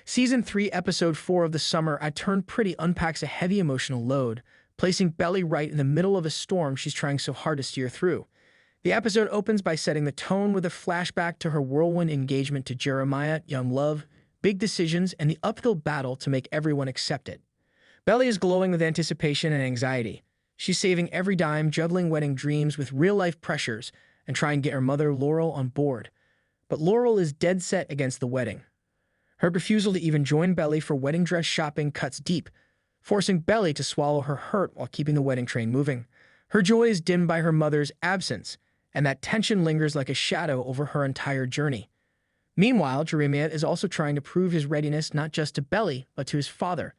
Season 3, Episode 4 of The Summer I Turned Pretty unpacks a heavy emotional load, placing Belly right in the middle of a storm she's trying so hard to steer through. The episode opens by setting the tone with a flashback to her whirlwind engagement to Jeremiah, young love, big decisions, and the uphill battle to make everyone accept it. Belly is glowing with anticipation and anxiety. She's saving every dime, juggling wedding dreams with real-life pressures, and trying to get her mother, Laurel, on board. But Laurel is dead set against the wedding. Her refusal to even join Belly for wedding dress shopping cuts deep, forcing Belly to swallow her hurt while keeping the wedding train moving. Her joy is dimmed by her mother's absence, and that tension lingers like a shadow over her entire journey. Meanwhile, Jeremiah is also trying to prove his readiness not just to Belly, but to his father.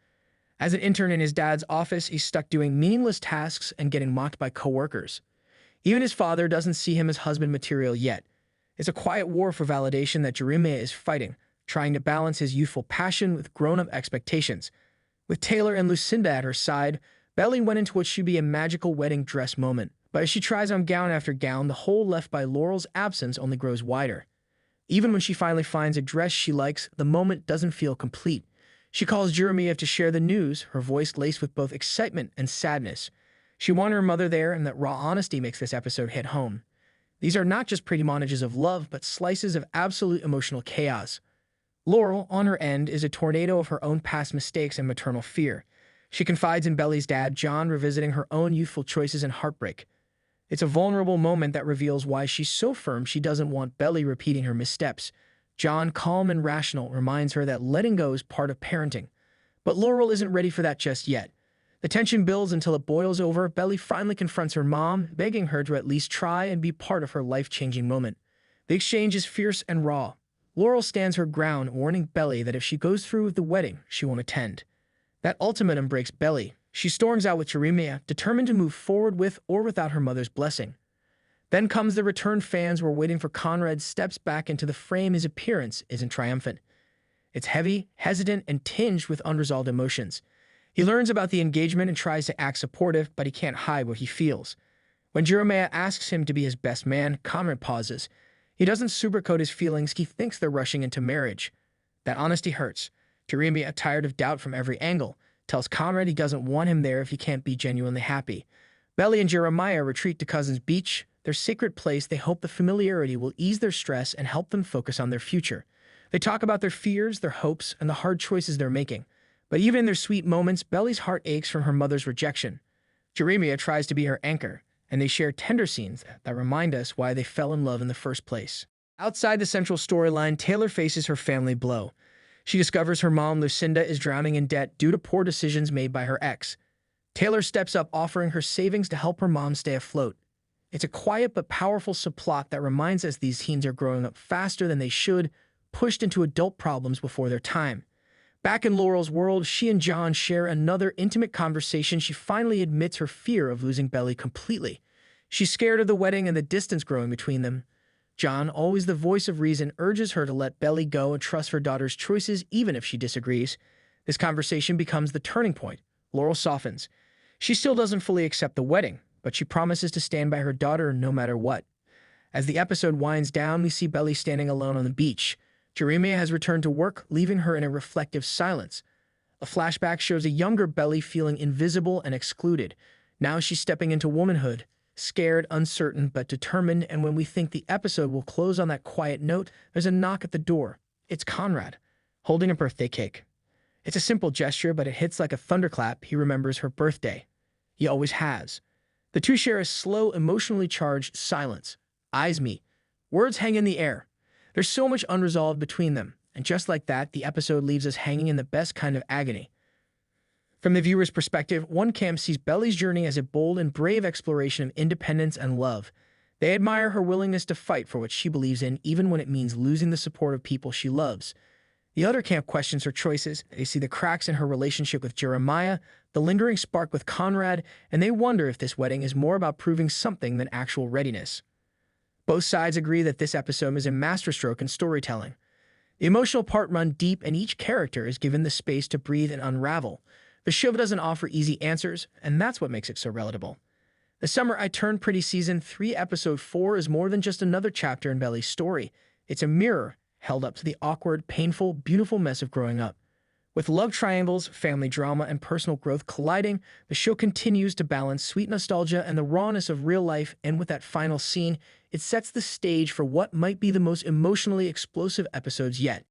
As an intern in his dad's office, he's stuck doing meaningless tasks and getting mocked by coworkers. Even his father doesn't see him as husband material yet. It's a quiet war for validation that Jeremiah is fighting, trying to balance his youthful passion with grown-up expectations. With Taylor and Lucinda at her side, Belly went into what should be a magical wedding dress moment. But as she tries on gown after gown, the hole left by Laurel's absence only grows wider. Even when she finally finds a dress she likes, the moment doesn't feel complete. She calls Jeremiah to share the news, her voice laced with both excitement and sadness. She wanted her mother there, and that raw honesty makes this episode hit home. These are not just pretty montages of love, but slices of absolute emotional chaos. Laurel, on her end, is a tornado of her own past mistakes and maternal fear. She confides in Belly's dad, John, revisiting her own youthful choices and heartbreak. It's a vulnerable moment that reveals why she's so firm she doesn't want Belly repeating her missteps. John, calm and rational, reminds her that letting go is part of parenting. But Laurel isn't ready for that just yet. The tension builds until it boils over. Belly finally confronts her mom, begging her to at least try and be part of her life-changing moment. The exchange is fierce and raw. Laurel stands her ground, warning Belly that if she goes through with the wedding, she won't attend. That ultimatum breaks Belly. She storms out with Jeremiah, determined to move forward with or without her mother's blessing. Then comes the return. Fans were waiting for. Conrad steps back into the frame. His appearance isn't triumphant. It's heavy, hesitant, and tinged with unresolved emotions. He learns about the engagement and tries to act supportive, but he can't hide what he feels. When Jeremiah asks him to be his best man, Conrad pauses. He doesn't sugarcoat his feelings. He thinks they're rushing into marriage. That honesty hurts. Jeremiah, tired of doubt from every angle, tells Conrad he doesn't want him there if he can't be genuinely happy. Belly and Jeremiah retreat to Cousins Beach, their sacred place. They hope the familiarity will ease their stress and help them focus on their future. They talk about their fears, their hopes, and the hard choices they're making. But even in their sweet moments, Belly's heart aches from her mother's rejection. Jeremiah tries to be her anchor, and they share tender scenes that remind us why they fell in love in the first place. Outside the central storyline, Taylor faces her family blow. She discovers her mom, Lucinda, is drowning in debt due to poor decisions made by her ex. Taylor steps up, offering her savings to help her mom stay afloat. It's a quiet but powerful subplot that reminds us these teens are growing up faster than they should, pushed into adult problems before their time. Back in Laurel's world, she and John share another intimate conversation. She finally admits her fear of losing Belly completely. She's scared of the wedding and the distance growing between them. John, always the voice of reason, urges her to let Belly go and trust her daughter's choices even if she disagrees. This conversation becomes the turning point. Laurel softens. She still doesn't fully accept the wedding, but she promises to stand by her daughter no matter what. As the episode winds down, we see Belly standing alone on the beach. Jeremiah has returned to work, leaving her in a reflective silence. A flashback shows a younger Belly feeling invisible and excluded. Now she's stepping into womanhood, scared, uncertain, but determined, and when we think the episode will close on that quiet note, there's a knock at the door. It's Conrad, holding a birthday cake. It's a simple gesture, but it hits like a thunderclap. He remembers her birthday. He always has. The two share a slow, emotionally charged silence. Eyes meet. Words hang in the air. There's so much unresolved between them, and just like that, the episode leaves us hanging in the best kind of agony. From the viewer's perspective, one camp sees Belly's journey as a bold and brave exploration of independence and love. They admire her willingness to fight for what she believes in, even when it means losing the support of people she loves. The other camp questions her choices. They see the cracks in her relationship with Jeremiah, the lingering spark with Conrad, and they wonder if this wedding is more about proving something than actual readiness. Both sides agree that this episode is a masterstroke in storytelling. The emotional part runs deep, and each character is given the space to breathe and unravel. The show doesn't offer easy answers, and that's what makes it so relatable. The Summer I Turned Pretty Season 3 Episode 4 is more than just another chapter in Belly's story. It's a mirror, held up to the awkward, painful, beautiful mess of growing up. With love triangles, family drama, and personal growth colliding, the show continues to balance sweet nostalgia and the rawness of real life, and with that final scene, it sets the stage for what might be the most emotionally explosive episodes yet.